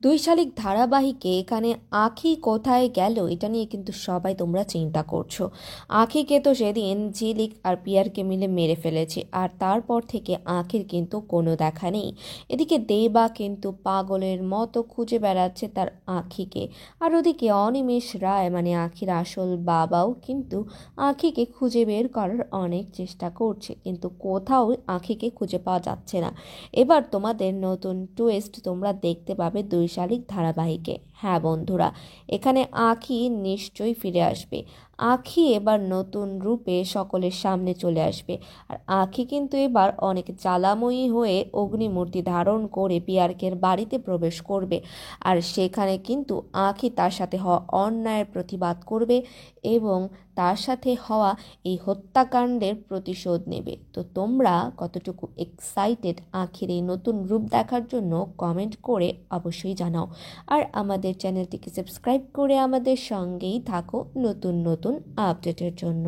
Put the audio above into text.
দুই শালিক ধারাবাহিকে এখানে আঁখি কোথায় গেল এটা নিয়ে কিন্তু সবাই তোমরা চিন্তা করছো। আঁখিকে তো সেদিন ঝিলিক আর পিয়ারকে মিলে মেরে ফেলেছে, আর তারপর থেকে আঁখির কিন্তু কোনো দেখা নেই। এদিকে দেবা কিন্তু পাগলের মতো খুঁজে বেড়াচ্ছে তার আঁখিকে। আর ওদিকে অনিমেষ রায় মানে আঁখির আসল বাবাও কিন্তু আঁখিকে খুঁজে বের করার অনেক চেষ্টা করছে, কিন্তু কোথাও আঁখিকে খুঁজে পাওয়া যাচ্ছে না। এবার তোমাদের নতুন টুইস্ট তোমরা দেখতে পাবে দুই শালিক ধারাবাহিকে। হ্যাঁ বন্ধুরা, এখানে আঁখি নিশ্চয়ই ফিরে আসবে। আঁখি এবার নতুন রূপে সকলের সামনে চলে আসবে। আর আঁখি কিন্তু এবার অনেক জ্বালাময়ী হয়ে অগ্নিমূর্তি ধারণ করে পিয়ারকের বাড়িতে প্রবেশ করবে। আর সেখানে কিন্তু আঁখি তার সাথে হওয়া অন্যায়ের প্রতিবাদ করবে এবং তার সাথে হওয়া এই হত্যাকাণ্ডের প্রতিশোধ নেবে। তো তোমরা কতটুকু এক্সাইটেড আঁখির এই নতুন রূপ দেখার জন্য কমেন্ট করে অবশ্যই জানাও। আর আমাদের চ্যানেলটিকে সাবস্ক্রাইব করে আমাদের সঙ্গেই থাকো নতুন নতুন আপডেটের জন্য।